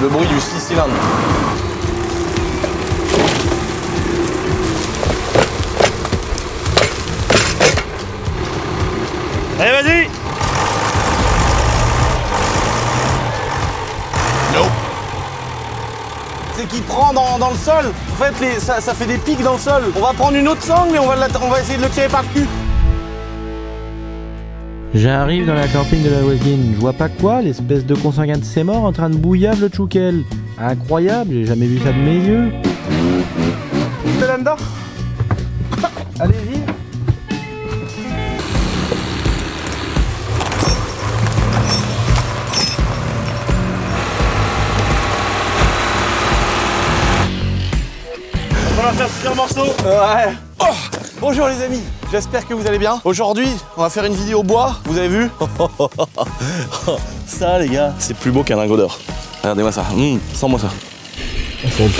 le bruit du 6 cylindres. Allez, vas-y! C'est qu'il prend dans le sol. En fait, ça fait des pics dans le sol. On va prendre une autre sangle, mais on va essayer de le tirer par le cul. J'arrive dans la camping de la voisine, je vois pas quoi, l'espèce de consanguin de ses morts en train de bouillave le tchoukel. Incroyable, j'ai jamais vu ça de mes yeux. C'est là-dedans. Allez-y. On va faire plusieurs morceaux. Ouais. Oh, bonjour les amis, j'espère que vous allez bien. Aujourd'hui, on va faire une vidéo bois, vous avez vu? Ça les gars, c'est plus beau qu'un lingot d'or. Regardez-moi ça, sens-moi ça.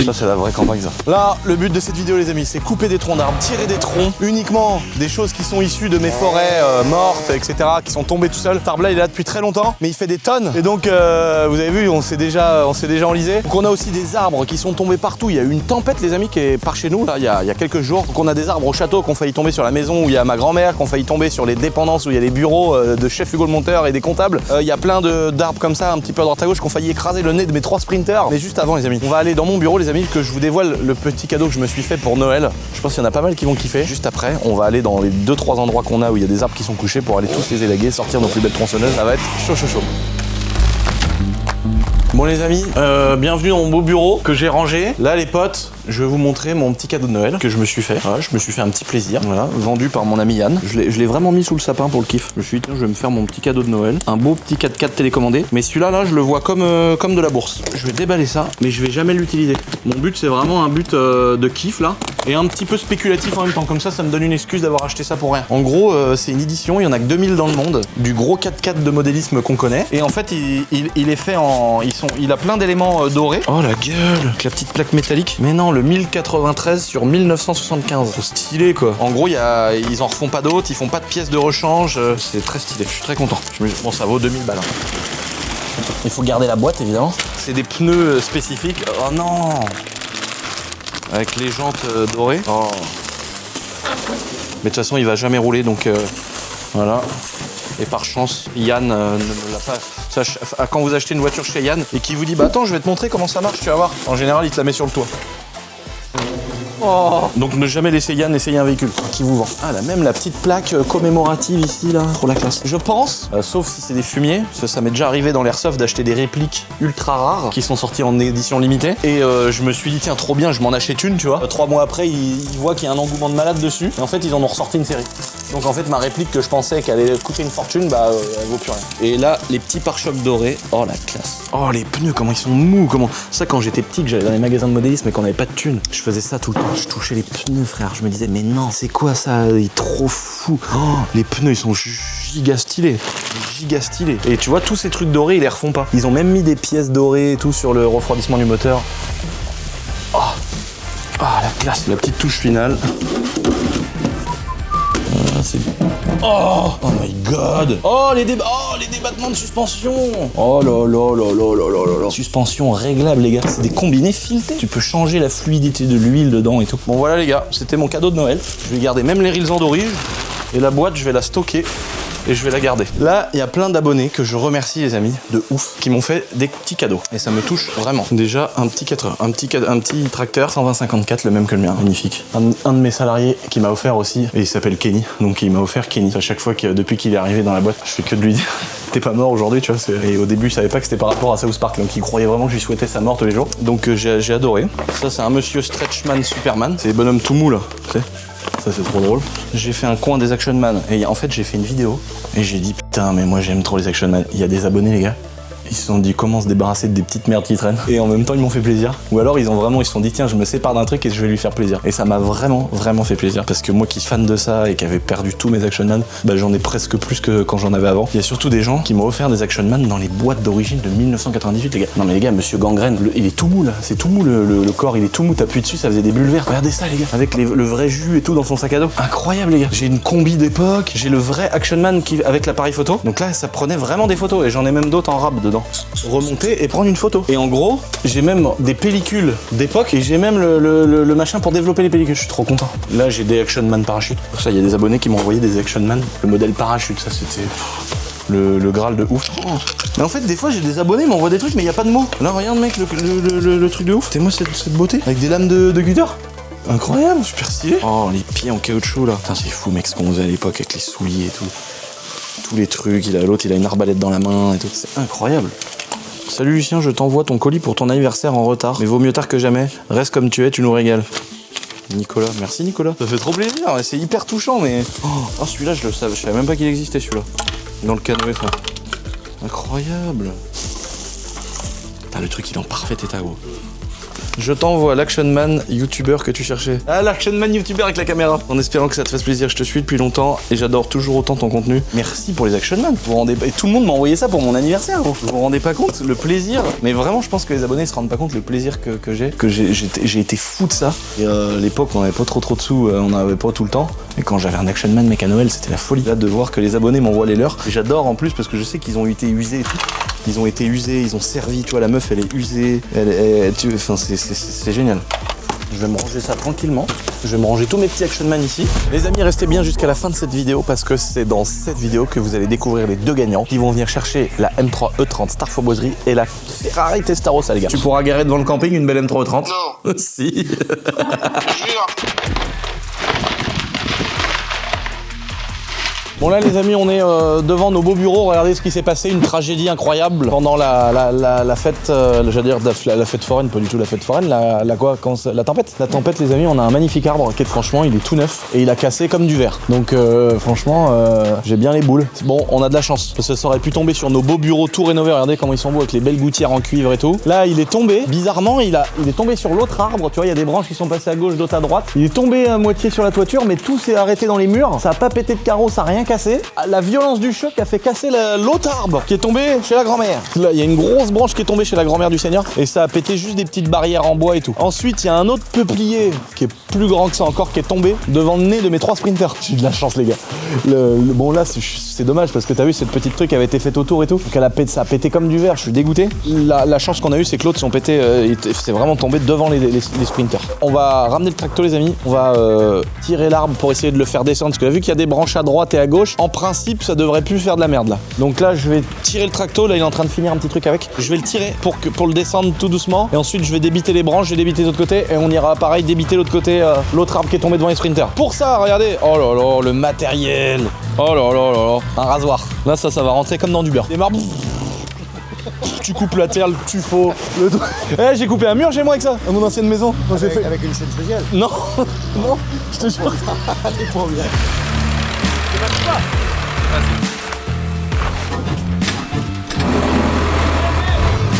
Ça c'est la vraie campagne ça. Là, le but de cette vidéo les amis, c'est couper des troncs d'arbres, tirer des troncs, uniquement des choses qui sont issues de mes forêts mortes, etc., qui sont tombées tout seuls. Cet arbre là il est là depuis très longtemps, mais il fait des tonnes. Et donc, vous avez vu, on s'est déjà enlisé. Donc on a aussi des arbres qui sont tombés partout. Il y a eu une tempête les amis qui est par chez nous, là, il y a quelques jours. Donc on a des arbres au château qui ont failli tomber sur la maison où il y a ma grand-mère, qui ont failli tomber sur les dépendances où il y a les bureaux de chef Hugo le monteur et des comptables. Il y a plein d'arbres comme ça, un petit peu à droite à gauche, qui ont failli écraser le nez de mes 3 sprinters. Mais juste avant les amis, on va aller dans mon bureau les amis, que je vous dévoile le petit cadeau que je me suis fait pour Noël. Je pense qu'il y en a pas mal qui vont kiffer. Juste après, on va aller dans les 2-3 endroits qu'on a où il y a des arbres qui sont couchés pour aller tous les élaguer, sortir nos plus belles tronçonneuses. Ça va être chaud chaud chaud. Bon les amis, bienvenue dans mon beau bureau que j'ai rangé. Là les potes, je vais vous montrer mon petit cadeau de Noël que je me suis fait. Voilà, je me suis fait un petit plaisir, voilà, vendu par mon ami Yann. Je l'ai vraiment mis sous le sapin pour le kiff. Je me suis dit tiens, je vais me faire mon petit cadeau de Noël. Un beau petit 4x4 télécommandé. Mais celui-là, là, je le vois comme de la bourse. Je vais déballer ça, mais je vais jamais l'utiliser. Mon but, c'est vraiment un but de kiff là. Et un petit peu spéculatif en même temps. Comme ça me donne une excuse d'avoir acheté ça pour rien. En gros, c'est une édition, il y en a que 2000 dans le monde. Du gros 4x4 de modélisme qu'on connaît. Et en fait, il est fait en... Il a plein d'éléments dorés. Oh la gueule, avec la petite plaque métallique. Mais non, le 1093 sur 1975. Trop stylé quoi. En gros, ils en refont pas d'autres, ils font pas de pièces de rechange. C'est très stylé, je suis très content. Bon, ça vaut 2000 balles. Il faut garder la boîte évidemment. C'est des pneus spécifiques. Oh non, avec les jantes dorées. Oh. Mais de toute façon, il va jamais rouler donc voilà. Et par chance, Yann ne me l'a pas. Quand vous achetez une voiture chez Yann et qu'il vous dit bah attends, je vais te montrer comment ça marche, tu vas voir. En général, il te la met sur le toit. Oh. Donc ne jamais laisser Yann essayer un véhicule qui vous vend. Ah, là même la petite plaque commémorative ici là, trop la classe. Je pense, sauf si c'est des fumiers, parce que ça m'est déjà arrivé dans l'airsoft d'acheter des répliques ultra rares qui sont sorties en édition limitée. Et je me suis dit tiens trop bien, je m'en achète une, tu vois. 3 mois après, ils voient qu'il y a un engouement de malade dessus. Et en fait, ils en ont ressorti une série. Donc en fait, ma réplique que je pensais qu'elle allait coûter une fortune, bah elle vaut plus rien. Et là, les petits pare-chocs dorés, oh la classe. Oh les pneus, comment ils sont mous, comment. Ça quand j'étais petit, que j'allais dans les magasins de modélisme et qu'on avait pas de thunes, je faisais ça tout le temps. Je touchais les pneus, frère. Je me disais, mais non, c'est quoi ça? Il est trop fou. Oh, les pneus, ils sont giga stylés. Giga stylés. Et tu vois, tous ces trucs dorés, ils les refont pas. Ils ont même mis des pièces dorées et tout sur le refroidissement du moteur. Oh, la classe. La petite touche finale. Oh my god. Oh les débattements de suspension. Oh là là là là là là là. Suspension réglable les gars. C'est des combinés filetés. Tu peux changer la fluidité de l'huile dedans et tout. Bon voilà les gars, c'était mon cadeau de Noël. Je vais garder même les rails d'origine. Et la boîte, je vais la stocker. Et je vais la garder. Là, il y a plein d'abonnés que je remercie les amis, de ouf, qui m'ont fait des petits cadeaux. Et ça me touche vraiment. Déjà, un petit 4 heures, un petit tracteur 120-54, le même que le mien, magnifique. Un de mes salariés qui m'a offert aussi, et il s'appelle Kenny, donc il m'a offert Kenny. À chaque fois que depuis qu'il est arrivé dans la boîte, je fais que de lui dire t'es pas mort aujourd'hui, tu vois. Et au début, je savais pas que c'était par rapport à South Park, donc il croyait vraiment que je lui souhaitais sa mort tous les jours. Donc j'ai adoré. Ça, c'est un monsieur Stretchman Superman. C'est les bonhommes tout mous là, tu sais. Ça c'est trop drôle. J'ai fait un coin des Action Man et en fait j'ai fait une vidéo et j'ai dit putain mais moi j'aime trop les Action Man. Il y a des abonnés les gars. Ils se sont dit comment se débarrasser de des petites merdes qui traînent. Et en même temps ils m'ont fait plaisir. Ou alors ils se sont dit tiens je me sépare d'un truc et je vais lui faire plaisir. Et ça m'a vraiment fait plaisir. Parce que moi qui suis fan de ça et qui avait perdu tous mes Action Man, bah j'en ai presque plus que quand j'en avais avant. Il y a surtout des gens qui m'ont offert des Action Man dans les boîtes d'origine de 1998 les gars. Non mais les gars, monsieur Gangrène, il est tout mou là. C'est tout mou le corps, il est tout mou. T'appuies dessus, ça faisait des bulles vertes. Regardez ça les gars. Avec le vrai jus et tout dans son sac à dos. Incroyable les gars. J'ai une combi d'époque. J'ai le vrai Action Man avec l'appareil photo. Donc là ça prenait vraiment des photos. Et j'en ai même d'autres en rab dedans. remonter et prendre une photo. Et en gros, j'ai même des pellicules d'époque et j'ai même le machin pour développer les pellicules. Je suis trop content. Là, j'ai des Action Man parachute. Pour ça, il y a des abonnés qui m'ont envoyé des Action Man. Le modèle parachute, ça c'était le Graal de ouf. Oh. Mais en fait, des fois, j'ai des abonnés qui m'envoient des trucs, mais il n'y a pas de mots. Là, regarde, mec, le truc de ouf. C'est moi cette beauté. Avec des lames de cutter. Incroyable, super stylé. Oh, les pieds en caoutchouc là. Putain, c'est fou, mec, ce qu'on faisait à l'époque avec les souliers et tout. Tous les trucs, l'autre, il a une arbalète dans la main et tout. C'est incroyable. Salut Lucien, je t'envoie ton colis pour ton anniversaire en retard. Mais vaut mieux tard que jamais. Reste comme tu es, tu nous régales. Nicolas, merci Nicolas. Ça fait trop plaisir, c'est hyper touchant, mais. Oh, celui-là, je savais même pas qu'il existait celui-là. Dans le canoë, ça. Incroyable. Putain, le truc, il est en parfait état, gros. Je t'envoie l'Action Man youtubeur que tu cherchais. Ah, l'Action Man youtubeur avec la caméra. En espérant que ça te fasse plaisir, je te suis depuis longtemps et j'adore toujours autant ton contenu. Merci pour les Action Man. Vous vous rendez pas... Et tout le monde m'a envoyé ça pour mon anniversaire. Vous vous rendez pas compte le plaisir. Mais vraiment, je pense que les abonnés se rendent pas compte le plaisir que j'ai. Que j'ai été fou de ça. Et à l'époque, on avait pas trop de sous, on avait pas tout le temps. Et quand j'avais un Action Man mec à Noël, c'était la folie. Là, de voir que les abonnés m'envoient les leurs. Et j'adore en plus parce que je sais qu'ils ont été usés et tout. Ils ont été usés, ils ont servi, tu vois, la meuf elle est usée, enfin c'est génial. Je vais me ranger ça tranquillement. Je vais me ranger tous mes petits Action Man ici. Les amis, restez bien jusqu'à la fin de cette vidéo parce que c'est dans cette vidéo que vous allez découvrir les deux gagnants qui vont venir chercher la M3 E30 Starfoboiserie et la Ferrari Testarossa, les gars. Tu pourras garer devant le camping une belle M3 E30 ? Non. Si. Bon là les amis, on est devant nos beaux bureaux. Regardez ce qui s'est passé, une tragédie incroyable pendant la fête, j'allais dire la fête foraine, pas du tout la fête foraine, la tempête. La tempête les amis, on a un magnifique arbre qui franchement il est tout neuf et il a cassé comme du verre. Donc franchement j'ai bien les boules. Bon, on a de la chance parce que ça aurait pu tomber sur nos beaux bureaux tout rénovés. Regardez comment ils sont beaux avec les belles gouttières en cuivre et tout. Là il est tombé, bizarrement il est tombé sur l'autre arbre, tu vois il y a des branches qui sont passées à gauche, d'autres à droite. Il est tombé à moitié sur la toiture mais tout s'est arrêté dans les murs. Ça a pas pété de carreaux, ça a rien cassé. La violence du choc a fait casser l'autre arbre qui est tombé chez la grand-mère. Là, il y a une grosse branche qui est tombée chez la grand-mère du Seigneur et ça a pété juste des petites barrières en bois et tout. Ensuite, il y a un autre peuplier qui est plus grand que ça encore qui est tombé devant le nez de mes 3 sprinters. J'ai de la chance, les gars. Bon, là, c'est dommage parce que t'as vu, cette petite truc avait été faite autour et tout. Donc ça a pété comme du verre. Je suis dégoûté. La chance qu'on a eue, c'est que l'autre sont pétés. C'est vraiment tombé devant les sprinters. On va ramener le tracto, les amis. On va tirer l'arbre pour essayer de le faire descendre parce que vu qu'il y a des branches à droite et à gauche, en principe, ça devrait plus faire de la merde là. Donc là, je vais tirer le tracto. Là, il est en train de finir un petit truc avec. Je vais le tirer pour le descendre tout doucement. Et ensuite, je vais débiter les branches, je vais débiter de l'autre côté. Et on ira pareil débiter l'autre côté, l'autre arbre qui est tombé devant les sprinters. Pour ça, regardez. Oh là là, le matériel. Oh là là là là. Un rasoir. Là, ça va rentrer comme dans du beurre. Des marbres. Tu coupes la terre, le tuffeau, le truc. Eh, j'ai coupé un mur chez moi avec ça, à mon ancienne maison. Avec une chaîne spéciale. Non, non, je te jure. Allez, pour bien.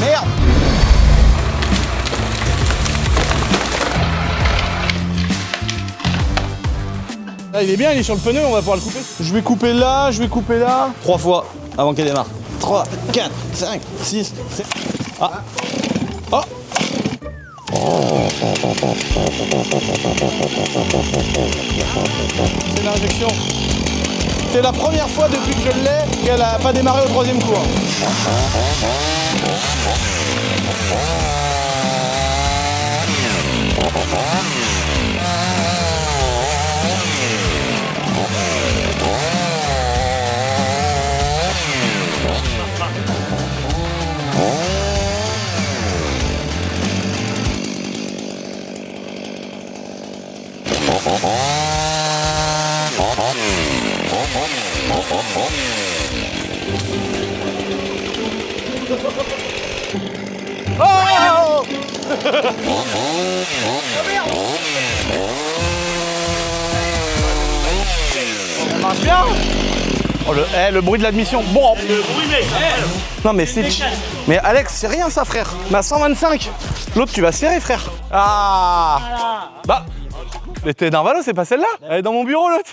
Merde. Là, il est bien, il est sur le pneu, on va pouvoir le couper. Je vais couper là, 3 fois avant qu'elle démarre. 3, 4, 5, 6, 7. Ah. Oh. C'est l'injection. C'est la première fois depuis que je l'ai qu'elle a pas démarré au 3e coup. Oh. Ça marche bien. Oh le bruit de l'admission. Bon. Le bruit, mec. Non mais c'est... Mais Alex, c'est rien ça, frère. Mais à 125. L'autre, tu vas serrer, frère. Ah. Bah... T'es d'un valo, c'est pas celle-là. Elle est dans mon bureau, l'autre.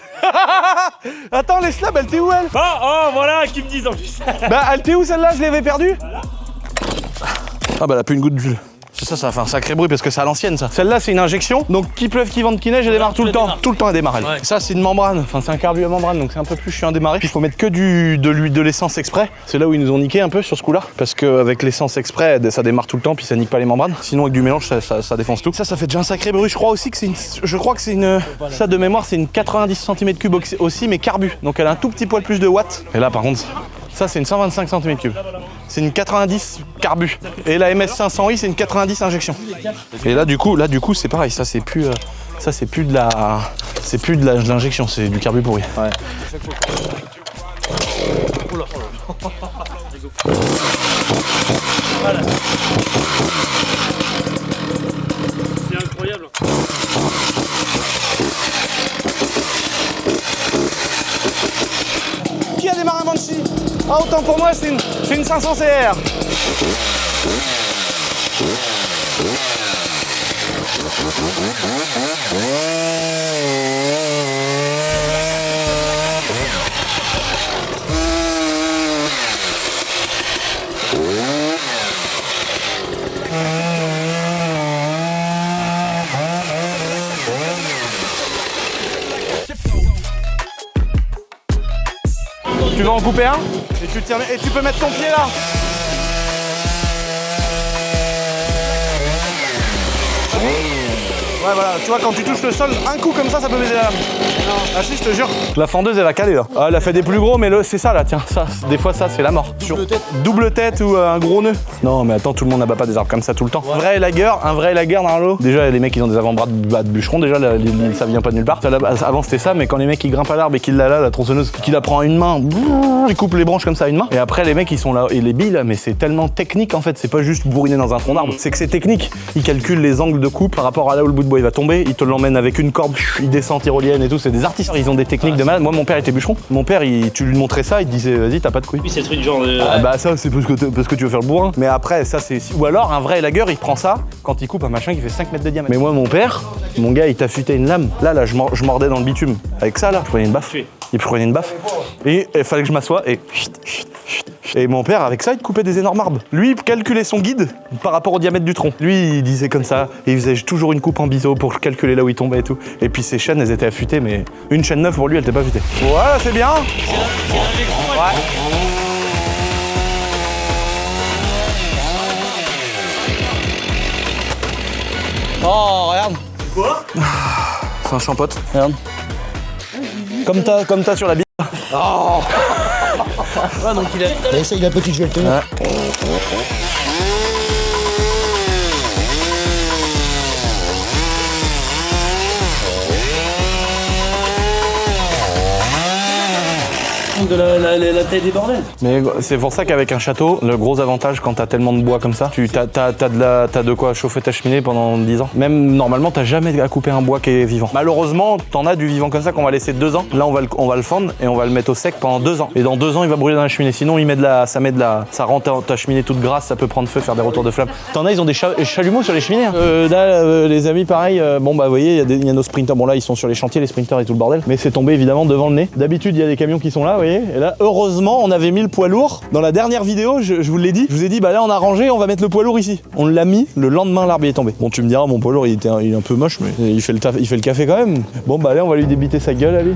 Attends, les slabs, elle t'est où, elle? Oh, voilà, qui me disent en plus. Bah, elle t'est où, celle-là? Je l'avais perdue. Ah bah, elle a plus une goutte d'huile. Ça fait un sacré bruit parce que c'est à l'ancienne ça. Celle-là c'est une injection, donc qu'il pleuve, qu'il vente, qu'il neige, elle démarre tout le temps. Tout le temps elle démarre elle. Ouais. Ça c'est une membrane, enfin c'est un carbu à membrane, donc c'est un peu plus chiant à démarrer. Puis il faut mettre que de l'essence exprès. C'est là où ils nous ont niqué un peu sur ce coup-là. Parce qu'avec l'essence exprès, ça démarre tout le temps, puis ça nique pas les membranes. Sinon avec du mélange ça défonce tout. Ça fait déjà un sacré bruit. Je crois aussi que c'est une. Ça de mémoire c'est une 90 cm3 aussi, mais carbu. Donc elle a un tout petit poil plus de watts. Et là par contre. Ça c'est une 125 cm3. C'est une 90 carbu. Et la MS500i c'est une 90 injection. Et là du coup c'est pareil, ça c'est plus de l'injection, c'est du carbu pourri. Ouais. Voilà. C'est incroyable. Qui a démarré un Banshee? Ah, autant pour moi, c'est une 500 CR. Tu vas en couper un et tu peux mettre ton pied là. Ouais voilà, tu vois quand tu touches le sol, un coup comme ça peut baiser la lame. Ah si je te jure. La fendeuse elle va caler là. Ah, elle a fait des plus gros mais c'est ça là, tiens, ça, des fois ça c'est la mort. Double tête ou un gros nœud. Non mais attends, tout le monde n'abat pas des arbres comme ça tout le temps. Ouais. Un vrai lagueur dans l'eau. Déjà les mecs ils ont des avant-bras de bûcheron, déjà ça vient pas de nulle part. Avant c'était ça, mais quand les mecs ils grimpent à l'arbre et qu'ils la tronçonneuse, qu'ils la prend à une main, ils coupent les branches comme ça à une main. Et après les mecs ils sont là, et les billes là, mais c'est tellement technique en fait, c'est pas juste bourriner dans un tronc d'arbre, c'est que c'est technique. Ils calculent les angles de coupe par rapport à là où le bout de bois il va tomber, ils te l'emmènent avec une corde, il descend tyrolienne et tout, c'est des artistes, ils ont des techniques de malade. Moi mon père était bûcheron, mon père tu lui montrais ça, il te disait vas-y t'as pas de couilles. Oui c'est le truc genre de... Ah bah ça c'est parce que tu veux faire le bourrin. Mais après ça c'est... Ou alors un vrai lagueur il prend ça quand il coupe un machin qui fait 5 mètres de diamètre. Mais moi mon père, mon gars il t'affûtait une lame. Là je mordais dans le bitume. Avec ça là, je prenais une baffe. Il prenait une baffe. Et il fallait que je m'assoie et... Et mon père, avec ça, il coupait des énormes arbres. Lui, il calculait son guide par rapport au diamètre du tronc. Lui, il disait comme ça, et il faisait toujours une coupe en biseau pour calculer là où il tombait et tout. Et puis ses chaînes, elles étaient affûtées, mais une chaîne neuve pour lui, elle était pas affûtée. Voilà, c'est bien. Ouais. Oh, regarde. Quoi? C'est un champote, regarde. Comme t'as sur la bille. Oh. Ah donc il a... Essaye la petite, je vais le tenir. Ouais. De la taille des bordels. Mais c'est pour ça qu'avec un château, le gros avantage quand t'as tellement de bois comme ça, t'as de quoi chauffer ta cheminée pendant 10 ans. Même normalement, t'as jamais à couper un bois qui est vivant. Malheureusement, t'en as du vivant comme ça qu'on va laisser 2 ans. Là, on va le fendre et on va le mettre au sec pendant 2 ans. Et dans 2 ans, il va brûler dans la cheminée. Sinon, ça rend ta cheminée toute grasse, ça peut prendre feu, faire des retours de flamme. T'en as, ils ont des chalumeaux sur les cheminées. Hein. Là, les amis, pareil. Bon bah, vous voyez, il y a nos sprinters. Bon là, ils sont sur les chantiers, les sprinters et tout le bordel. Mais c'est tombé évidemment devant le nez. D'habitude, il y a des camions qui sont là, vous voyez. Et là, heureusement, on avait mis le poids lourd. Dans la dernière vidéo, je vous l'ai dit. Je vous ai dit, bah là, on a rangé, on va mettre le poids lourd ici. On l'a mis, le lendemain, l'arbre est tombé. Bon, tu me diras, mon poids lourd, il est un peu moche, mais il fait le café quand même. Bon, bah allez, on va lui débiter sa gueule, allez.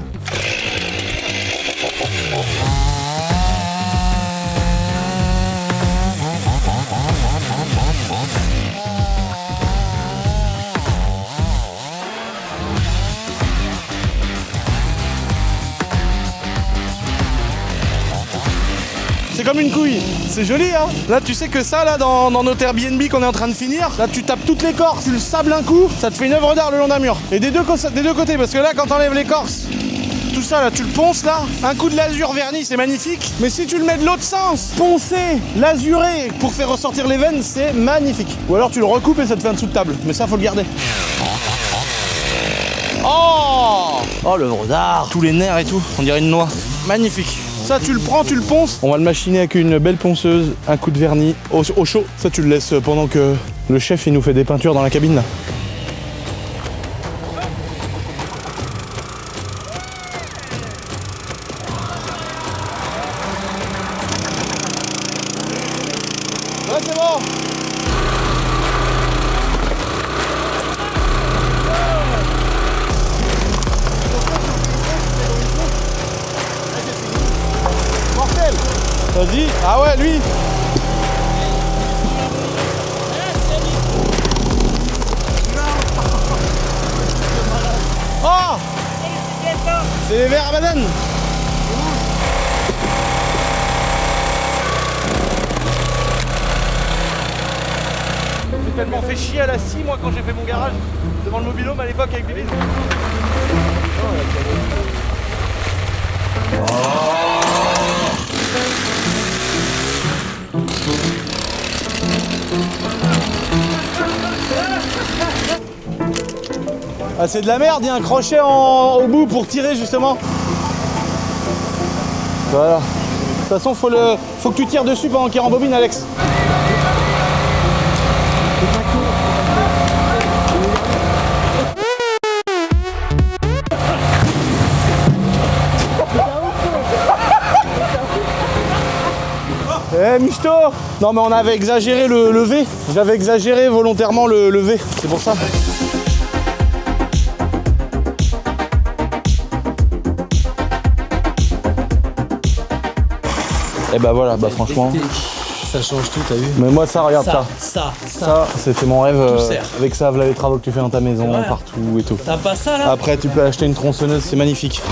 C'est comme une couille, c'est joli hein. Là tu sais que ça là dans notre Airbnb qu'on est en train de finir, là tu tapes toute l'écorce, tu le sables un coup, ça te fait une œuvre d'art le long d'un mur. Et des deux côtés, parce que là quand t'enlèves l'écorce, tout ça là, tu le ponces là, un coup de l'azur verni c'est magnifique. Mais si tu le mets de l'autre sens, poncé, lasuré, pour faire ressortir les veines, c'est magnifique. Ou alors tu le recoupes et ça te fait un dessous de table, mais ça faut le garder. Oh l'œuvre d'art, tous les nerfs et tout, on dirait une noix. Magnifique. Ça tu le prends, tu le ponces. On va le machiner avec une belle ponceuse, un coup de vernis au chaud. Ça tu le laisses pendant que le chef il nous fait des peintures dans la cabine là. Ouais c'est bon. Dis, ah ouais, lui. Oh, c'est les verres à banane. J'ai tellement fait chier à la scie moi quand j'ai fait mon garage devant le mobil-home à l'époque avec Bibi. Ah, c'est de la merde, il y a un crochet au bout pour tirer justement. Voilà. De toute façon, faut que tu tires dessus pendant qu'il rembobine, Alex. Eh Michto! Non mais on avait exagéré le V. J'avais exagéré volontairement le V, c'est pour ça. Et bah voilà, bah franchement. Ça change tout, t'as vu? Mais moi ça, regarde ça. Ça. C'était mon rêve. sert. Avec ça, voilà les travaux que tu fais dans ta maison, Ouais. partout et tout. T'as pas ça là? Après tu peux acheter une tronçonneuse, c'est magnifique.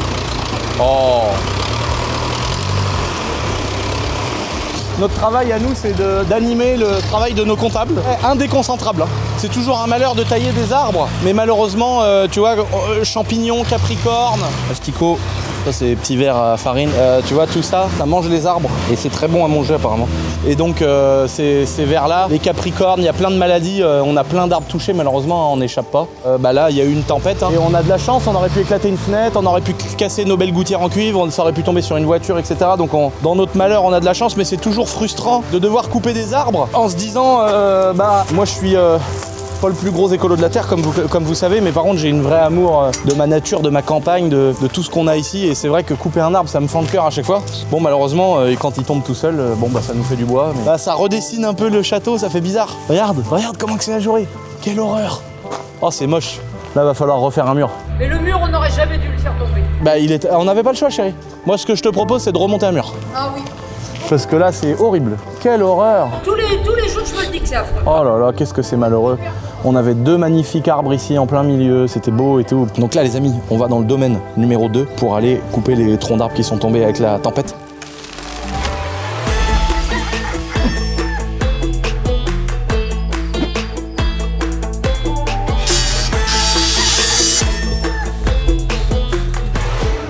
Oh! Notre travail à nous, c'est d'animer le travail de nos comptables. Indéconcentrable. Hein. C'est toujours un malheur de tailler des arbres. Mais malheureusement, tu vois, champignons, capricornes, asticots, ça c'est petits vers à farine. Tu vois, tout ça, ça mange les arbres. Et c'est très bon à manger apparemment. Et donc, ces vers-là, les capricornes, il y a plein de maladies. On a plein d'arbres touchés, malheureusement, on n'échappe pas. Bah là, il y a eu une tempête. Hein. Et on a de la chance, on aurait pu éclater une fenêtre, on aurait pu casser nos belles gouttières en cuivre, ça aurait pu tomber sur une voiture, etc. Donc, dans notre malheur, on a de la chance, mais c'est toujours frustrant de devoir couper des arbres en se disant bah moi je suis pas le plus gros écolo de la terre comme vous savez, mais par contre j'ai une vraie amour de ma nature, de ma campagne, de tout ce qu'on a ici, et c'est vrai que couper un arbre ça me fend le cœur à chaque fois. Bon malheureusement quand il tombe tout seul, bon bah ça nous fait du bois, mais bah, ça redessine un peu le château, ça fait bizarre. Regarde comment que c'est ajouré, quelle horreur. Oh c'est moche, là va falloir refaire un mur. Mais le mur, on n'aurait jamais dû le faire tomber. Bah on n'avait pas le choix chérie. Moi ce que je te propose c'est de remonter un mur. Ah oui. Parce que là c'est horrible, quelle horreur. Tous les jours, je me le dis que c'est affreux. Oh là là, qu'est-ce que c'est malheureux. On avait 2 magnifiques arbres ici en plein milieu, c'était beau et tout. Donc là les amis, on va dans le domaine numéro 2 pour aller couper les troncs d'arbres qui sont tombés avec la tempête.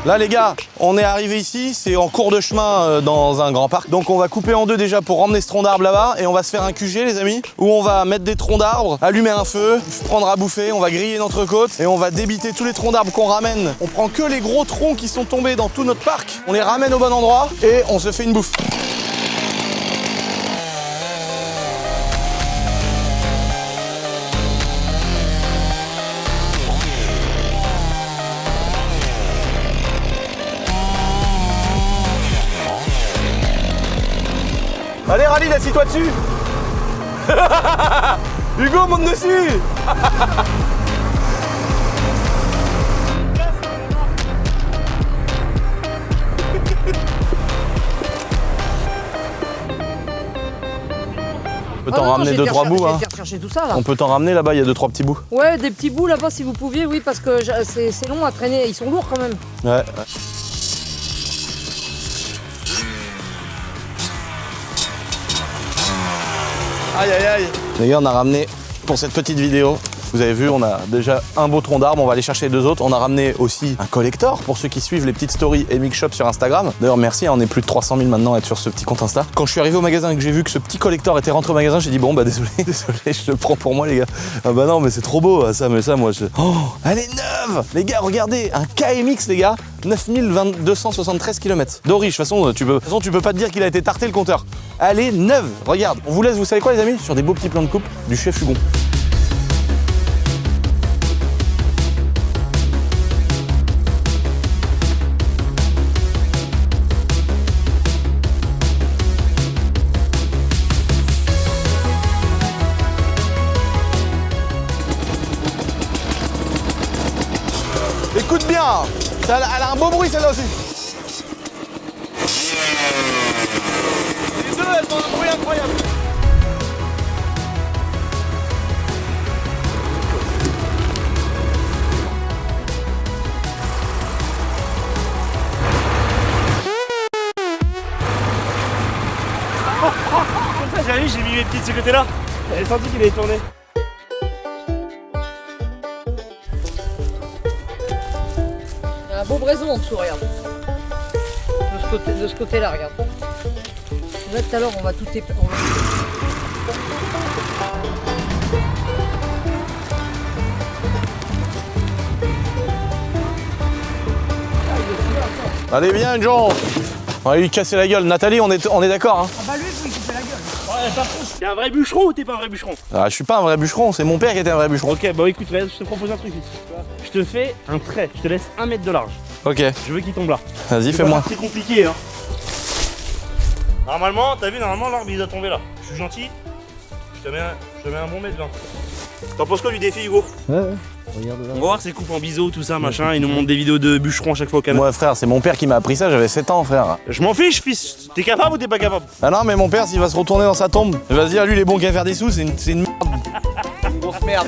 Là les gars, on est arrivé ici, c'est en cours de chemin dans un grand parc. Donc on va couper en 2 déjà pour ramener ce tronc d'arbre là-bas, et on va se faire un QG les amis, où on va mettre des troncs d'arbres, allumer un feu, prendre à bouffer, on va griller notre côte et on va débiter tous les troncs d'arbres qu'on ramène. On prend que les gros troncs qui sont tombés dans tout notre parc, on les ramène au bon endroit et on se fait une bouffe. Allez Rallye, assis-toi dessus. Hugo, monte dessus. On peut t'en ramener 2-3 bouts. Hein. Chercher tout ça, là. On peut t'en ramener là-bas, il y a 2-3 petits bouts. Ouais, des petits bouts là-bas si vous pouviez, oui, parce que c'est long à traîner. Ils sont lourds quand même. Ouais. Aïe aïe aïe. Les gars, on a ramené pour cette petite vidéo. Vous avez vu, on a déjà un beau tronc d'arbre, on va aller chercher les 2 autres. On a ramené aussi un collector pour ceux qui suivent les petites stories Emic Shop sur Instagram. D'ailleurs, merci, on est plus de 300 000 maintenant à être sur ce petit compte Insta. Quand je suis arrivé au magasin et que j'ai vu que ce petit collector était rentré au magasin, j'ai dit bon bah désolé, je le prends pour moi les gars. Ah bah non, mais c'est trop beau ça, mais ça moi je... Oh, elle est neuve. Les gars, regardez, un KMX les gars, 9273 km. D'origine, de toute façon tu peux pas te dire qu'il a été tarté le compteur. Elle est neuve, regarde. On vous laisse, vous savez quoi les amis, sur des beaux petits plans de coupe du chef Hugon. Écoute bien, elle a un beau bruit celle-là aussi. j'ai vu, j'ai mis mes pieds de ce côté-là. J'avais senti qu'il avait tourné. Il y a un beau braison en dessous, regarde. De ce côté-là, regarde. Là, tout à l'heure, on va tout épater. Allez, viens, Jean. On va lui casser la gueule. Nathalie, on est d'accord, hein. Ah bah lui, il faut lui couper la gueule. Ouais, par contre, t'es un vrai bûcheron ou t'es pas un vrai bûcheron? Ah, je suis pas un vrai bûcheron, c'est mon père qui était un vrai bûcheron. Ok, bah écoute, regarde, je te propose un truc ici. Je te fais un trait, je te laisse 1 mètre de large. Ok, Je veux qu'il tombe là. vas-y, fais-moi. C'est compliqué, hein. Normalement, t'as vu, normalement l'arbre il doit tomber là. Je suis gentil, je te mets un bon mètre 20. T'en penses quoi du défi, Hugo? Ouais, regarde là. On va voir ses coupes en biseau, tout ça, machin. Ils nous montrent des vidéos de bûcherons à chaque fois au Canada. Moi, frère, c'est mon père qui m'a appris ça, j'avais 7 ans, frère. Je m'en fiche, fils. T'es capable ou t'es pas capable? Ah non, mais mon père, s'il va se retourner dans sa tombe, il va se dire, lui, il est bon qu'à faire des sous, c'est une merde. Une grosse merde.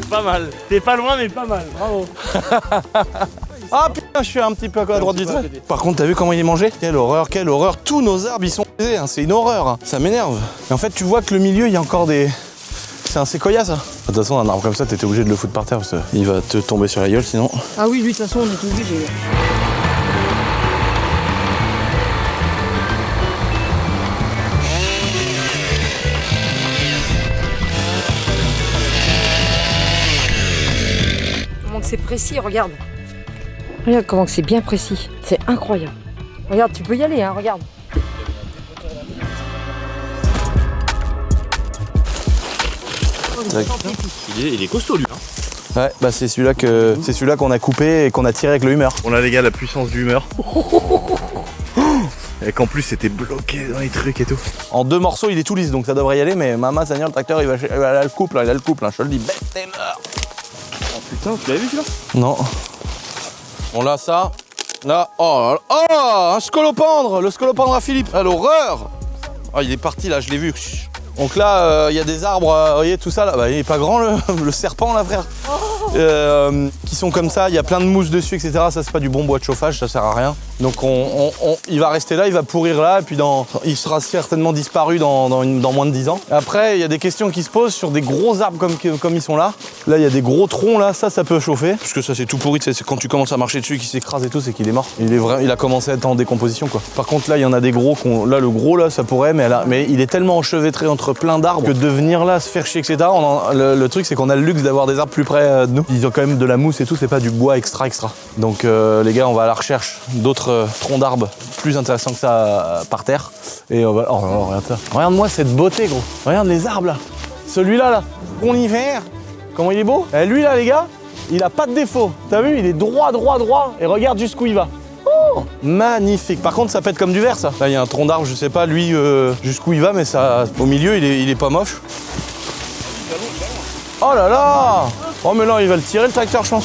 Pas mal. T'es pas loin, mais pas mal. Bravo. Ah putain, je suis un petit peu à droite du trait. Par contre, t'as vu comment il est mangé? Quelle horreur, quelle horreur. Tous nos arbres, ils sont baisés, hein. C'est une horreur, hein. Ça m'énerve. Et en fait, tu vois que le milieu, il y a encore des... C'est un séquoia, ça. De toute façon, un arbre comme ça, t'étais obligé de le foutre par terre parce qu'il va te tomber sur la gueule, sinon... Ah oui, lui, de toute façon, on est obligé. Comment que c'est précis, regarde. Regarde comment que c'est bien précis. C'est incroyable. Regarde, tu peux y aller, hein, regarde. Il est costaud, lui. Hein. Ouais, bah c'est celui-là qu'on a coupé et qu'on a tiré avec le humeur. On a, les gars, la puissance du humeur. Et qu'en plus, c'était bloqué dans les trucs et tout. En 2 morceaux, il est tout lisse, donc ça devrait y aller, mais Mama Seigneur, le tracteur, il a le couple, hein, je te le dis, best-seller. Oh putain, tu l'avais vu, celui-là? Non. On l'a ça. Là, oh, un scolopendre, le scolopendre à Philippe. Ah, l'horreur. Ah, il est parti là, je l'ai vu. Donc là, il y a des arbres, vous voyez tout ça là. Bah, il est pas grand le serpent là, frère. Qui sont comme ça, il y a plein de mousse dessus, etc. Ça, c'est pas du bon bois de chauffage, ça sert à rien. Donc il va rester là, il va pourrir là, et puis il sera certainement disparu dans moins de 10 ans. Après, il y a des questions qui se posent sur des gros arbres comme ils sont là. Là, il y a des gros troncs là, ça peut chauffer. Parce que ça, c'est tout pourri, c'est quand tu commences à marcher dessus, qu'il s'écrase et tout, c'est qu'il est mort. Il a commencé à être en décomposition, quoi. Par contre, là, il y en a des gros, là, le gros là, ça pourrait, mais il est tellement enchevêtré entre plein d'arbres que de venir là, se faire chier, etc. Le truc, c'est qu'on a le luxe d'avoir des arbres plus près de nous. Ils ont quand même de la mousse et tout, c'est pas du bois extra. Donc les gars, on va à la recherche d'autres troncs d'arbres plus intéressants que ça par terre. Et on va... Oh, regarde ça. Regarde-moi cette beauté, gros. Regarde les arbres là. Celui-là, conifère. Comment il est beau. Et lui là, les gars, il a pas de défaut. T'as vu, il est droit. Et regarde jusqu'où il va. Oh, magnifique. Par contre, ça pète comme du verre, ça. Là, il y a un tronc d'arbre, je sais pas lui jusqu'où il va, mais ça, au milieu, il est pas moche. Oh là là. Oh mais là, il va le tirer le tracteur, je pense.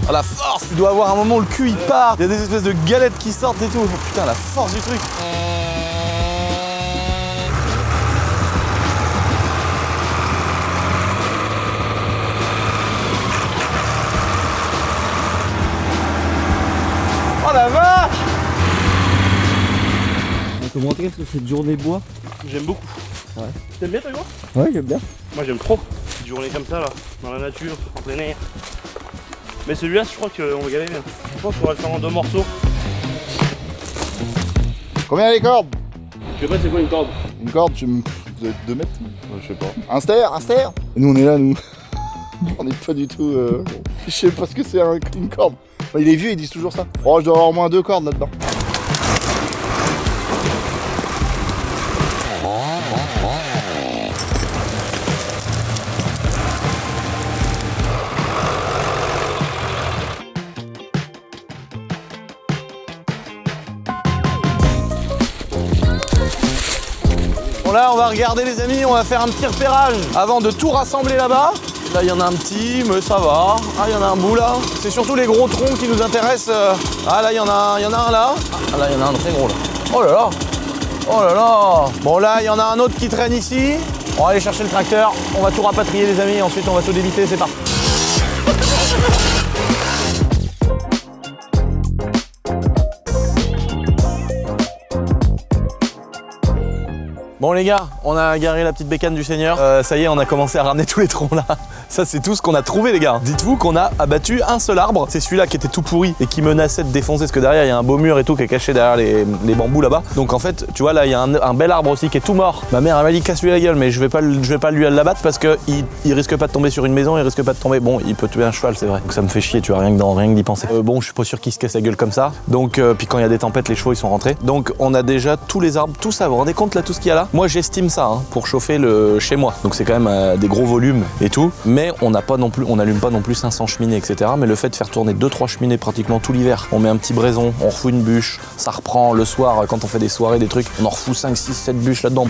Ah, la force, tu dois avoir un moment où le cul il part. Il y a des espèces de galettes qui sortent et tout. Oh, putain, la force du truc. Oh la vache! Un commentaire sur cette journée bois? J'aime beaucoup. Ouais. T'aimes bien, toi, Hugo? Ouais, j'aime bien. Moi, j'aime trop. Une journée comme ça, là, dans la nature, en plein air. Mais celui-là, je crois qu'on va galérer. Je pense qu'on va le faire en 2 morceaux. Combien les cordes? Je sais pas, c'est quoi une corde? Une corde, vous êtes 2 mètres? Je sais pas. Un ster. Et nous on est là, nous. On n'est pas du tout... Je sais pas ce que c'est une corde. Enfin, les vieux ils disent toujours ça. Oh, je dois avoir au moins 2 cordes là-dedans. Bon là on va regarder les amis, on va faire un petit repérage avant de tout rassembler là-bas. Là il y en a un petit, mais ça va. Ah il y en a un bout là. C'est surtout les gros troncs qui nous intéressent. Ah là il y en a un là. Ah là il y en a un très gros là. Oh là là. Oh là là. Bon là il y en a un autre qui traîne ici. On va aller chercher le tracteur, on va tout rapatrier les amis, ensuite on va tout débiter, c'est parti. Bon les gars, on a garé la petite bécane du Seigneur. Ça y est, on a commencé à ramener tous les troncs là. Ça c'est tout ce qu'on a trouvé les gars. Dites-vous qu'on a abattu un seul arbre. C'est celui-là qui était tout pourri et qui menaçait de défoncer, parce que derrière il y a un beau mur et tout qui est caché derrière les bambous là-bas. Donc en fait, tu vois là, il y a un bel arbre aussi qui est tout mort. Ma mère elle m'a dit casse-lui la gueule, mais je vais pas lui l'abattre parce que il risque pas de tomber sur une maison, il risque pas de tomber. Bon, il peut tuer un cheval, c'est vrai. Donc ça me fait chier, tu vois, rien que d'y penser. Bon, je suis pas sûr qu'il se casse la gueule comme ça. Donc puis quand il y a des tempêtes, les chevaux ils sont rentrés. Donc on a déjà tous les arbres, tout ça. Vous vous rendez compte là tout ce qu'il y a là? Moi j'estime ça pour chauffer le chez moi. Donc c'est quand même des gros volumes et tout. Mais on n'allume pas non plus 500 cheminées, etc. Mais le fait de faire tourner 2-3 cheminées pratiquement tout l'hiver, on met un petit braison, on refout une bûche, ça reprend le soir quand on fait des soirées, des trucs, on en refout 5, 6, 7 bûches là-dedans,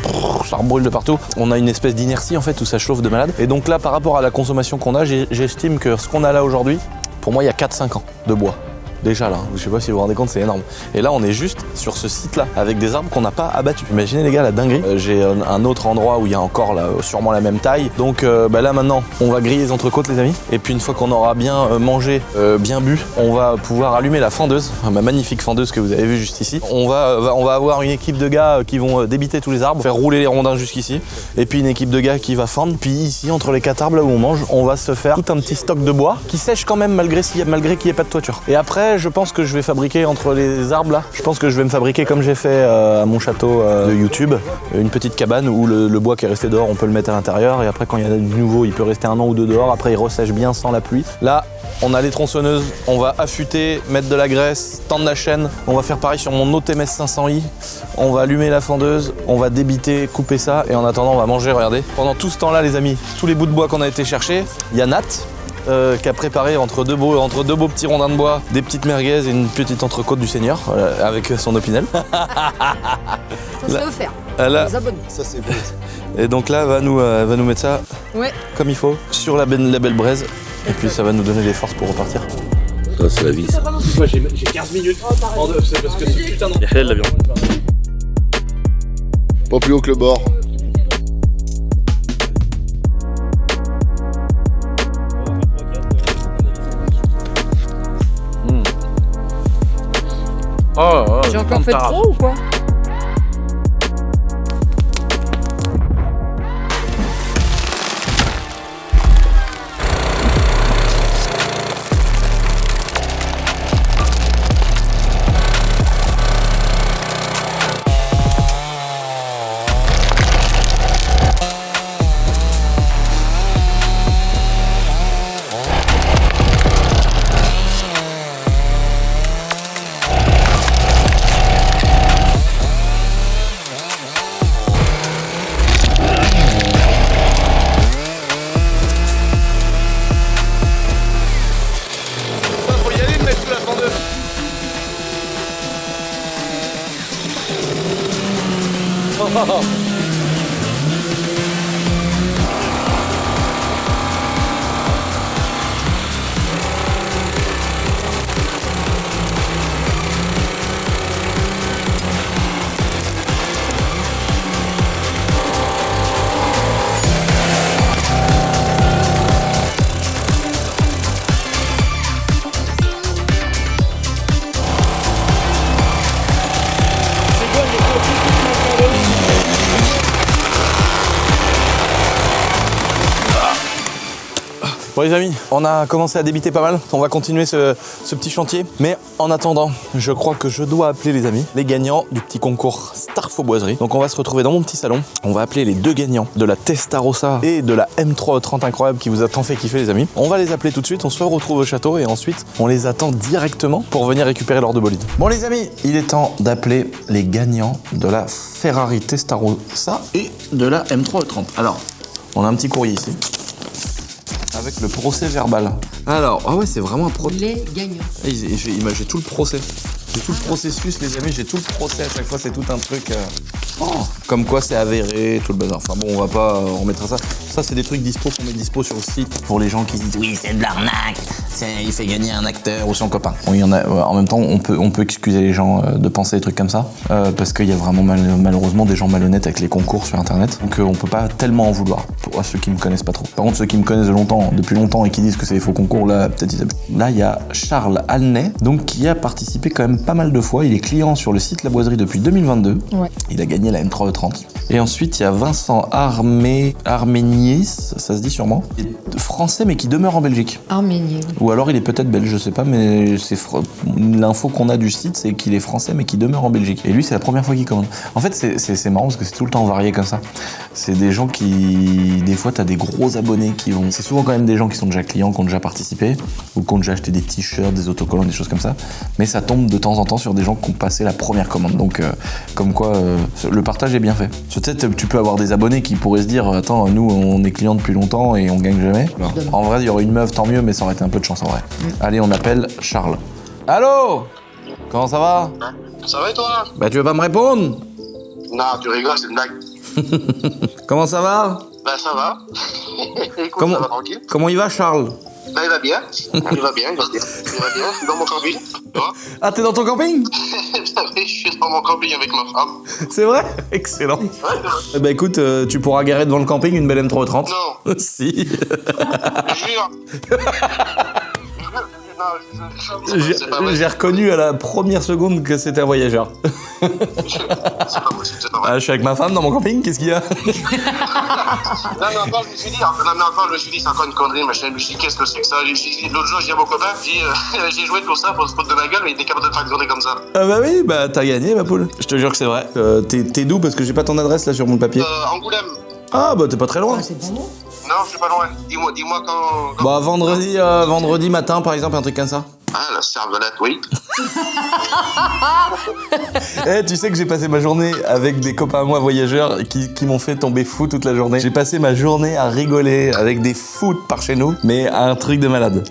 ça rebrûle de partout. On a une espèce d'inertie en fait où ça chauffe de malade. Et donc là par rapport à la consommation qu'on a, j'estime que ce qu'on a là aujourd'hui, pour moi il y a 4-5 ans de bois. Déjà là, je sais pas si vous vous rendez compte, c'est énorme. Et là on est juste sur ce site là, avec des arbres qu'on n'a pas abattus. Imaginez les gars la dinguerie. J'ai un autre endroit où il y a encore là, sûrement la même taille. Donc là maintenant, on va griller les entrecôtes les amis. Et puis une fois qu'on aura bien mangé, bien bu, on va pouvoir allumer la fendeuse, ma magnifique fendeuse que vous avez vue juste ici. On va avoir une équipe de gars qui vont débiter tous les arbres, faire rouler les rondins jusqu'ici. Et puis une équipe de gars qui va fendre. Puis ici, entre les 4 arbres là où on mange, on va se faire tout un petit stock de bois qui sèche quand même malgré qu'il n'y ait pas de toiture. Et après, je pense que je vais fabriquer entre les arbres là, je pense que je vais me fabriquer comme j'ai fait à mon château de YouTube, une petite cabane où le bois qui est resté dehors, on peut le mettre à l'intérieur et après quand il y en a du nouveau, il peut rester 1 an ou 2 dehors, après il ressèche bien sans la pluie. Là, on a les tronçonneuses, on va affûter, mettre de la graisse, tendre la chaîne, on va faire pareil sur mon autre MS 500i, on va allumer la fendeuse, on va débiter, couper ça et en attendant on va manger, regardez. Pendant tout ce temps-là les amis, tous les bouts de bois qu'on a été chercher, il y a Nat, qui a préparé entre deux beaux petits rondins de bois, des petites merguez et une petite entrecôte du Seigneur avec son opinel. Ça c'est offert. Là, Les abonnés. Ça c'est beau. et donc là, elle va nous mettre ça Ouais. comme il faut sur la belle braise. Et puis ça va nous donner les forces pour repartir. Ça, c'est la vie. Moi j'ai 15 minutes en deux, c'est parce que ce putain de... Il y a l'avion. Pas plus haut que le bord. J'ai encore fait trop ou quoi? Bon les amis, on a commencé à débiter pas mal, on va continuer ce petit chantier. Mais en attendant, je crois que je dois appeler les amis, les gagnants du petit concours Star Fauboiserie. Donc on va se retrouver dans mon petit salon, on va appeler les 2 gagnants de la Testarossa et de la M330 incroyable qui vous a tant fait kiffer les amis. On va les appeler tout de suite, on se retrouve au château et ensuite on les attend directement pour venir récupérer leur 2 bolides. Bon les amis, il est temps d'appeler les gagnants de la Ferrari Testarossa et de la M330. Alors, on a un petit courrier ici. Avec le procès verbal. Alors, ah ouais, c'est vraiment un procès. Les gagnants. J'ai tout le procès. J'ai tout le processus, les amis, j'ai tout le procès. À chaque fois, c'est tout un truc. Comme quoi, c'est avéré, tout le bazar. Enfin bon, on va pas remettre ça. Ça, c'est des trucs dispo qu'on met dispo sur le site pour les gens qui se disent oui, c'est de l'arnaque, il fait gagner un acteur ou son copain. Bon, il y en a. En même temps, on peut excuser les gens de penser des trucs comme ça parce qu'il y a vraiment malheureusement des gens malhonnêtes avec les concours sur Internet. Donc on peut pas tellement en vouloir pour ceux qui me connaissent pas trop. Par contre, ceux qui me connaissent depuis longtemps et qui disent que c'est des faux concours, là, peut-être ils abusent. Là, il y a Charles Alnay, donc qui a participé quand même pas mal de fois. Il est client sur le site La Boiserie depuis 2022. Ouais. Il a gagné la M3E30. Et ensuite, il y a Vincent Arménier, ça se dit sûrement, qui est français mais qui demeure en Belgique. Arménier. Ou alors il est peut-être belge, je sais pas, mais l'info qu'on a du site, c'est qu'il est français mais qui demeure en Belgique. Et lui, c'est la première fois qu'il commande. En fait, c'est marrant parce que c'est tout le temps varié comme ça. C'est des gens qui, des fois, t'as des gros abonnés qui vont. C'est souvent quand même des gens qui sont déjà clients, qui ont déjà participé, ou qui ont déjà acheté des t-shirts, des autocollants, des choses comme ça. Mais ça tombe de temps en temps sur des gens qui ont passé la première commande. Donc, comme quoi, le partage est bien fait. Peut-être tu peux avoir des abonnés qui pourraient se dire, attends, nous, on est clients depuis longtemps et on gagne jamais. Alors, en vrai, il y aurait une meuf, tant mieux, mais ça aurait été un peu de chance en vrai. Allez, on appelle Charles. Allô? Comment ça va? Ça va et toi? Bah, tu veux pas me répondre? Non, tu rigoles, c'est une blague. Comment ça va? Bah ça va. Écoute, Comment- ça va tranquille. Comment il va, Charles? Bah il va bien. Il va bien, il va bien. Il va bien. Je suis dans mon camping. Tu vois? Ah, t'es dans ton camping? Je suis dans mon camping avec ma femme. C'est vrai? Excellent. Ouais, c'est vrai. Eh bah écoute, tu pourras garer devant le camping une belle M330. Non, Si. je jure. C'est pas vrai. J'ai reconnu à la première seconde que c'était un voyageur. C'est pas possible, c'est pas vrai. Ah, je suis avec ma femme dans mon camping, qu'est-ce qu'il y a? Non, mais encore, je me suis dit, c'est encore une connerie, machin. Je me suis dit, qu'est-ce que c'est que ça? L'autre jour, je dis à mon copain, j'ai joué pour ça, pour se foutre de ma gueule, mais il était capable de faire une connerie comme ça. Ah bah oui, bah t'as gagné ma poule. Je te jure que c'est vrai. T'es d'où parce que j'ai pas ton adresse là sur mon papier. Angoulême. Ah bah t'es pas très loin. C'est pas bon. Non, je suis pas loin. Dis-moi quand... Bah vendredi matin par exemple, un truc comme ça. Ah, la cervelette, oui. Eh, tu sais que j'ai passé ma journée avec des copains à moi voyageurs qui m'ont fait tomber fou toute la journée. J'ai passé ma journée à rigoler avec des fous par chez nous, mais un truc de malade.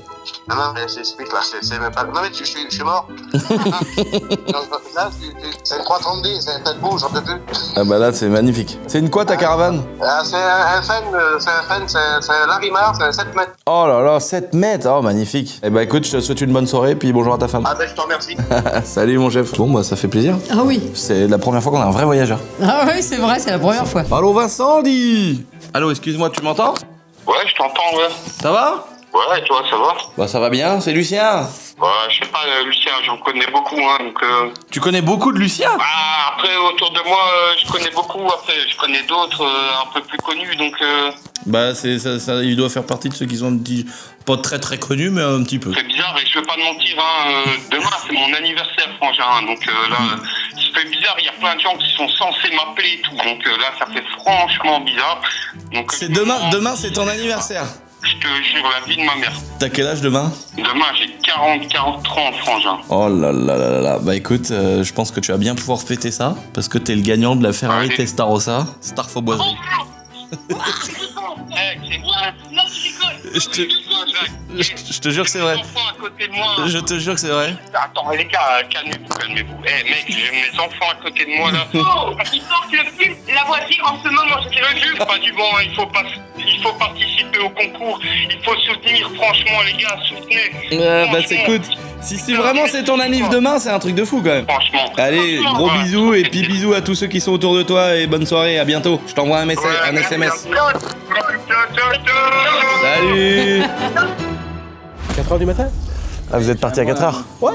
Non, mais explique là, c'est même pas. Non, mais je suis mort. Là, c'est une 330D, c'est un tas de boue, j'en peux plus. Ah bah là c'est magnifique. C'est une quoi ta caravane? Ah, c'est un fan, c'est un Larimar, c'est un 7 mètres. Oh là là, 7 mètres, oh magnifique. Eh bah écoute, je te souhaite une bonne soirée, puis bonjour à ta femme. Ah, ben je te remercie. Salut mon chef. Bon bah ça fait plaisir. Ah oui. C'est la première fois qu'on a un vrai voyageur. Ah oui, c'est vrai, c'est la première fois. Allô Vincent, dis. Allô, excuse-moi, tu m'entends? Ouais, je t'entends, ouais. Ça va? Ouais, et toi, ça va? Bah ça va bien, c'est Lucien. Ouais, je sais pas, Lucien, j'en connais beaucoup, hein, donc... Tu connais beaucoup de Lucien? Ah, après, autour de moi, je connais beaucoup, après, je connais d'autres un peu plus connus, donc... Bah c'est ça, il doit faire partie de ceux qui sont pas très très connus, mais un petit peu. C'est bizarre, et je vais pas te mentir, hein, demain, c'est mon anniversaire, frangin, donc là, ça fait bizarre, il y a plein de gens qui sont censés m'appeler et tout, donc là, ça fait franchement bizarre. Donc, C'est demain c'est ton anniversaire. Je te jure, la vie de ma mère. T'as quel âge demain? Demain, j'ai 43 ans, frangin. Oh là là là là là. Bah écoute, je pense que tu vas bien pouvoir fêter ça, parce que t'es le gagnant de la Ferrari Allez. Testarossa, Starfaux Boiserie. Non, tu rigoles. Je te jure que c'est vrai. Enfants à côté de moi. Je te jure que c'est vrai. Attends, les gars, calmez-vous. Eh, mec, j'ai mes enfants à côté de moi, là. Oh, il porte le film, la voiture en ce moment, je te le jure. Pas du bon, il faut participer au concours. Il faut soutenir, franchement, les gars, soutenez. Bah écoute, si vraiment c'est ton anniv demain, c'est un truc de fou quand même. Franchement. Allez, Franchement, gros ouais. bisous et puis bisous à tous ceux qui sont autour de toi et bonne soirée, à bientôt. Je t'envoie un SMS. Salut. 4h du matin? Ah, vous êtes parti à 4h? Ouais.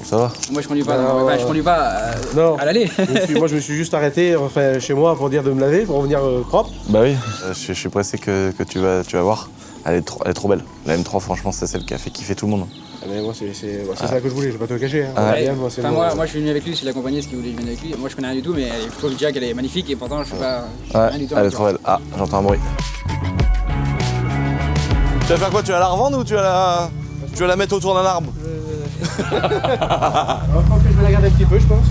Ça va. Moi je conduis pas, Non, je conduis pas Non. à l'aller. Moi je me suis juste arrêté enfin, chez moi pour dire de me laver, pour revenir propre. Bah oui, je suis pressé que tu vas voir. Elle est trop belle. La M3, franchement, c'est celle qui a fait kiffer tout le monde. Ah, mais moi c'est ça que je voulais, je vais pas te le cacher. Hein. Ah ouais. Bien, moi, c'est Enfin, bon. moi je suis venu avec lui, je l'ai accompagné, ce qu'il voulait que je vienne avec lui. Moi je connais rien du tout, mais je trouve déjà qu'elle est magnifique et pourtant je suis pas Ouais, rien du tout. elle est trop belle. Ah, j'entends un bruit. Tu vas faire quoi? Tu vas la revendre ou tu vas la mettre autour d'un arbre? Alors, je pense que je vais la garder un petit peu, je pense.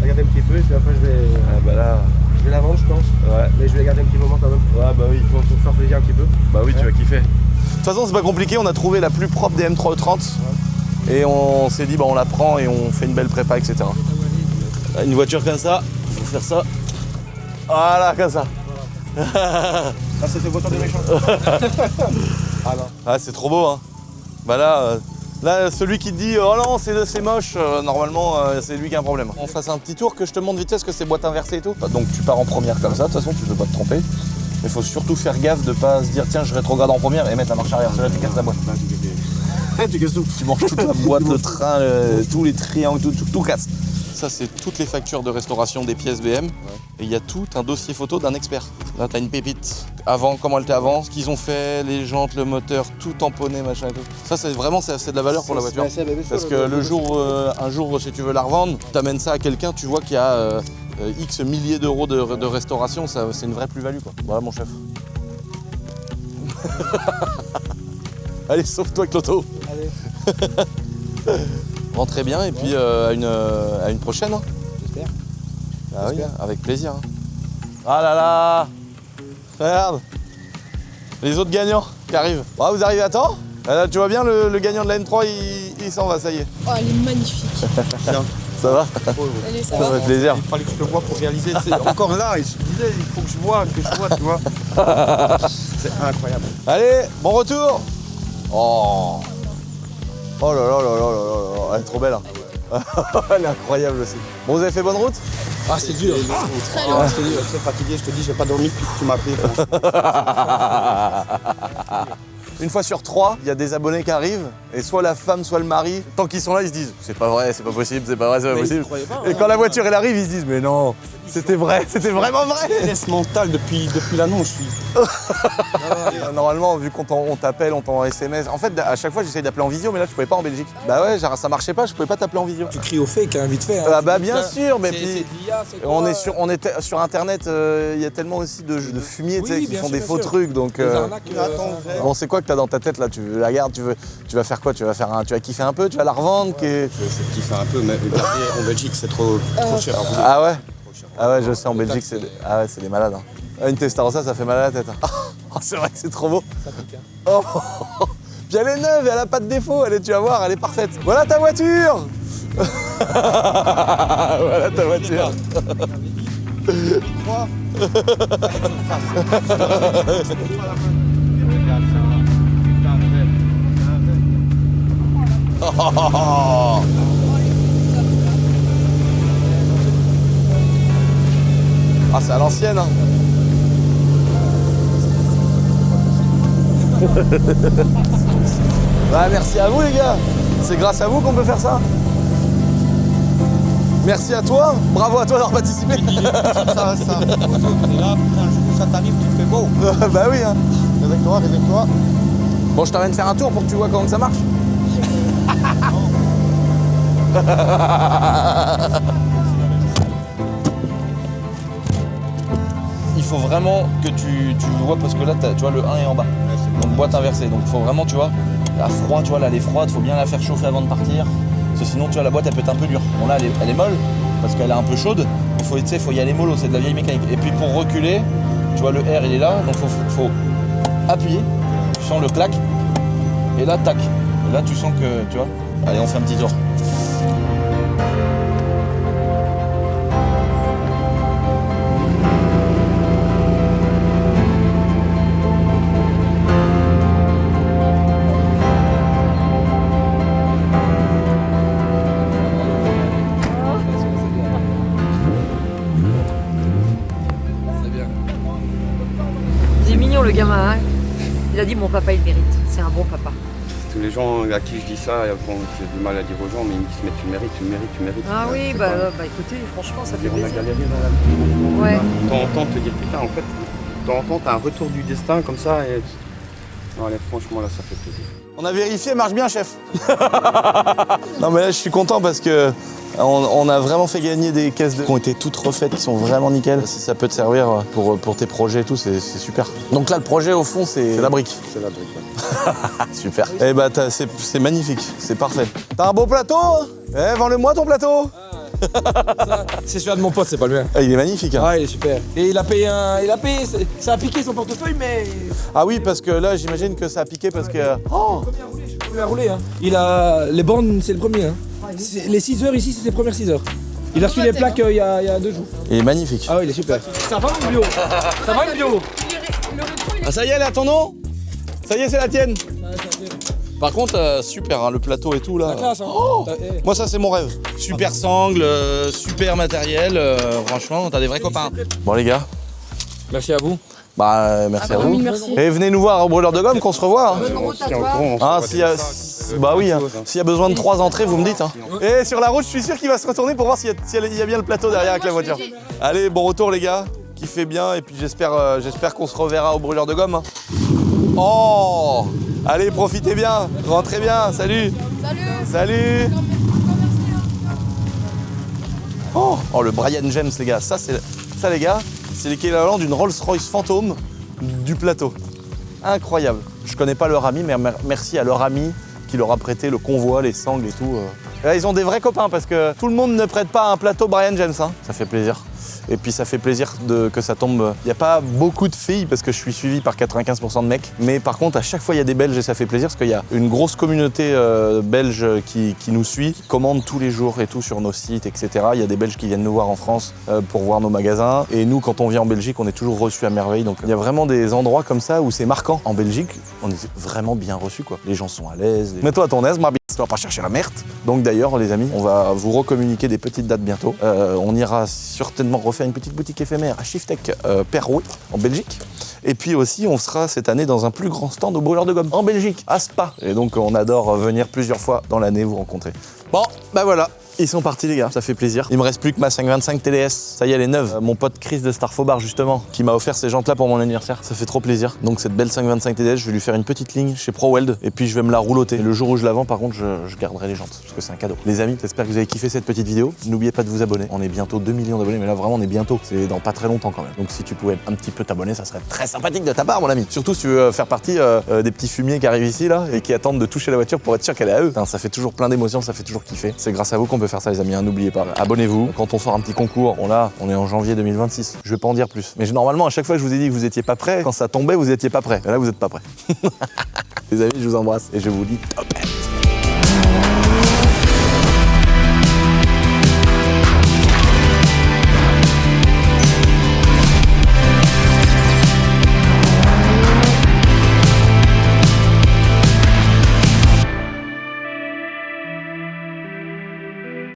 La garder un petit peu et puis après Ah bah là... je vais la vendre, je pense. Ouais. Mais je vais la garder un petit moment quand même. Ouais, bah oui. Pour faire plaisir un petit peu. Bah oui, Ouais. tu vas kiffer. De toute façon, c'est pas compliqué, on a trouvé la plus propre des M3E30. Et on s'est dit, bah, on la prend et on fait une belle prépa, etc. Une voiture comme ça, faut faire ça. Voilà, comme ça. Ah, c'était voiture des méchants. Ah, c'est trop beau, hein. Bah là, celui qui te dit oh non, c'est moche, normalement, c'est lui qui a un problème. On fasse un petit tour que je te montre vite fait ce que c'est boîte inversée et tout. Donc tu pars en première comme ça, de toute façon, tu peux pas te tromper. Mais faut surtout faire gaffe de pas se dire tiens, je rétrograde en première et mettre la marche arrière. Parce que là, tu casses la boîte. Tu casses tout. Tu manges toute la boîte, le train, tous les triangles, tout casse. Ça, c'est toutes les factures de restauration des pièces BM. Et il y a tout un dossier photo d'un expert. Là, t'as une pépite. Avant, comment elle était avant, ce qu'ils ont fait, les jantes, le moteur, tout tamponné, machin et tout. Ça, c'est vraiment c'est de la valeur pour la voiture. Parce que le jour, un jour, si tu veux la revendre, t'amènes ça à quelqu'un, tu vois qu'il y a X milliers d'euros de restauration, c'est une vraie plus-value, quoi. Voilà, mon chef. Allez, sauve-toi avec l'auto. Allez. Rentrez bien et puis à une prochaine. Hein. J'espère. Ah oui, avec plaisir. Hein. Ah là là. Regarde. Les autres gagnants qui arrivent. Ah, vous arrivez à temps? Là, tu vois bien le gagnant de la N3, il s'en va, ça y est. Oh, elle est magnifique. Ça va? Allez, ça Ça va. fait plaisir. Il fallait que je le vois pour réaliser. Encore là, je disais, il faut que je vois, tu vois. C'est incroyable. Allez, bon retour. Oh. Oh là là là là là là. Elle est trop belle. Hein. Elle est incroyable aussi. Bon, vous avez fait bonne route? Ah, c'est dur. Très long. Je te dis, je suis fatigué, je te dis, j'ai pas dormi depuis que tu m'as appelé. Une fois sur 3, il y a des abonnés qui arrivent, et soit la femme, soit le mari, tant qu'ils sont là, ils se disent c'est pas vrai, c'est pas possible, c'est pas vrai, c'est pas possible. Et quand la voiture elle arrive, ils se disent mais non, c'était vrai, c'était vraiment vrai. Laisse mentale depuis l'annonce, je suis. Normalement, vu qu'on t'appelle, on t'envoie SMS. En fait, à chaque fois, j'essaye d'appeler en visio, mais là, je pouvais pas en Belgique. Bah ouais, genre, ça marchait pas, je pouvais pas t'appeler en visio. Tu cries au fake, hein, vite fait. Hein. Ah bah bien sûr, mais C'est puis de l'IA, c'est quoi, on est sur internet, il y a tellement aussi de fumier, tu sais, qui bien font sûr, des bien faux sûr. trucs, donc. Les arnaques, Bon, c'est quoi que t'as dans ta tête là? Tu la gardes, tu vas faire quoi? Tu vas kiffer un peu, tu vas la revendre, Je sais kiffer un peu, mais regardez, en Belgique, c'est trop cher à rouler. Ah ouais? Ah ouais, je sais, en Belgique, c'est des malades. Hein. Une Testarossa, ça fait mal à la tête. Hein. Oh, c'est vrai que c'est trop beau. Ça pique, hein. Oh. Puis elle est neuve, elle a pas de défaut, tu vas voir, elle est parfaite. Voilà ta voiture. Voilà ta voiture. Ah, c'est à l'ancienne, hein. Bah, merci à vous, les gars. C'est grâce à vous qu'on peut faire ça. Merci à toi. Bravo à toi d'avoir participé. Et là, putain, ça t'arrive, tu te fais beau. Bah oui, hein. Réveille-toi. Bon, je t'amène faire un tour pour que tu vois comment ça marche. Il faut vraiment que tu vois, parce que là, tu vois, le 1 est en bas. Donc boîte inversée. Donc il faut vraiment, tu vois, à froid, tu vois, là, elle est froide, faut bien la faire chauffer avant de partir. Parce que sinon, tu vois, la boîte, elle peut être un peu dure. Bon, là, elle est molle, parce qu'elle est un peu chaude. Il faut, tu sais, faut y aller mollo, c'est de la vieille mécanique. Et puis pour reculer, tu vois, le R, il est là, donc faut appuyer. Tu sens le clac. Et là, tac. Et là, tu sens que, tu vois. Allez, on fait un petit tour. C'est mignon le gamin, hein. Il a dit mon papa il mérite, c'est un bon papa. Tous les gens à qui je dis ça, bon, j'ai du mal à dire aux gens, mais ils me disent mais tu mérites. Ah oui, C'est bah pas- écoutez, franchement ça fait On a plaisir. galéré dans la vie. Ouais. De temps en temps, te dire putain, en fait, de temps en temps, t'as un retour du destin comme ça et. Non, allez, franchement, là, ça fait plaisir. On a vérifié, marche bien, chef. Non, mais là, je suis content parce que on a vraiment fait gagner des caisses qui ont été toutes refaites, qui sont vraiment nickel. Si ça peut te servir pour tes projets et tout, c'est super. Donc là, le projet, au fond, c'est la brique. C'est la brique, ouais. Super. Eh bah, c'est magnifique, c'est parfait. T'as un beau plateau? Eh, vends-le-moi ton plateau. C'est celui-là de mon pote, c'est pas le mien. Ah, il est magnifique. Hein. Ah, il est super. Et il a payé ça a piqué son portefeuille, mais. Ah oui, parce que là, j'imagine que ça a piqué parce que. Oh, plus à rouler. Hein. Il a les bornes, c'est le premier. Hein. Les 6 heures ici, c'est ses premières 6 heures. Il a reçu les plaques il y a 2 jours. Il est magnifique. Ah ouais, il est super. Ça va mon bio. Ça va le bio. Ah ça y est, elle est à ton nom? Ça y est, c'est la tienne. Par contre, super, hein, le plateau et tout là. La classe, hein. Moi ça c'est mon rêve. Super sangle, super matériel, franchement, t'as des vrais copains. Bon les gars. Merci à vous. Bah merci à vous. merci. Et venez nous voir au brûleur de gomme qu'on se revoit. Hein. Bonne route à Tiens, au toi. courant, on se Ah, voit s'il y a, comme ça, bah oui, hein. chose, hein. S'il y a besoin de 3 entrées, vous me dites. Hein. Et sur la route, je suis sûr qu'il va se retourner pour voir s'il y a bien le plateau derrière avec la voiture. Allez, bon retour les gars, kiffez bien et puis j'espère qu'on se reverra au brûleur de gomme. Hein. Oh, allez, profitez bien, rentrez bien, salut. Salut. Oh, le Brian James les gars, ça les gars, c'est l'équivalent d'une Rolls-Royce Phantom du plateau. Incroyable. Je connais pas leur ami, mais merci à leur ami qui leur a prêté le convoi, les sangles et tout. Là, ils ont des vrais copains parce que tout le monde ne prête pas un plateau Brian James. Hein. Ça fait plaisir. Et puis ça fait plaisir que ça tombe. Il n'y a pas beaucoup de filles parce que je suis suivi par 95% de mecs. Mais par contre, à chaque fois, il y a des Belges et ça fait plaisir parce qu'il y a une grosse communauté belge qui nous suit, qui commande tous les jours et tout sur nos sites, etc. Il y a des Belges qui viennent nous voir en France pour voir nos magasins. Et nous, quand on vient en Belgique, on est toujours reçus à merveille. Donc il y a vraiment des endroits comme ça où c'est marquant. En Belgique, on est vraiment bien reçus, quoi. Les gens sont à l'aise. Mets-toi à ton aise, ma bite. Tu vas pas chercher la merde. Donc d'ailleurs, les amis, on va vous recommuniquer des petites dates bientôt. On ira certainement refaire une petite boutique éphémère à Shiftech Perouet, en Belgique. Et puis aussi, on sera cette année dans un plus grand stand au brûleur de gomme, en Belgique, à Spa. Et donc, on adore venir plusieurs fois dans l'année vous rencontrer. Bon, bah voilà. Ils sont partis les gars, ça fait plaisir. Il me reste plus que ma 525 TDS. Ça y est, elle est neuve. Mon pote Chris de Starfobar justement, qui m'a offert ces jantes là pour mon anniversaire. Ça fait trop plaisir. Donc cette belle 525 TDS, je vais lui faire une petite ligne chez ProWeld et puis je vais me la rouloter. Et le jour où je la vends, par contre, je garderai les jantes parce que c'est un cadeau. Les amis, j'espère que vous avez kiffé cette petite vidéo. N'oubliez pas de vous abonner. On est bientôt 2 millions d'abonnés, mais là vraiment on est bientôt. C'est dans pas très longtemps quand même. Donc si tu pouvais un petit peu t'abonner, ça serait très sympathique de ta part, mon ami. Surtout si tu veux faire partie des petits fumiers qui arrivent ici là et qui attendent de toucher la voiture pour être sûr qu'elle est à eux. Putain, ça fait toujours plein d'émotions, ça fait toujours kiffer. C'est grâce à vous qu'on peut faire ça, les amis. Hein, n'oubliez pas. Abonnez-vous. Quand on sort un petit concours, on est en janvier 2026. Je vais pas en dire plus. Mais normalement, à chaque fois, je vous ai dit que vous étiez pas prêts. Quand ça tombait, vous étiez pas prêts. Et là, vous êtes pas prêts. Les amis, je vous embrasse et je vous dis top.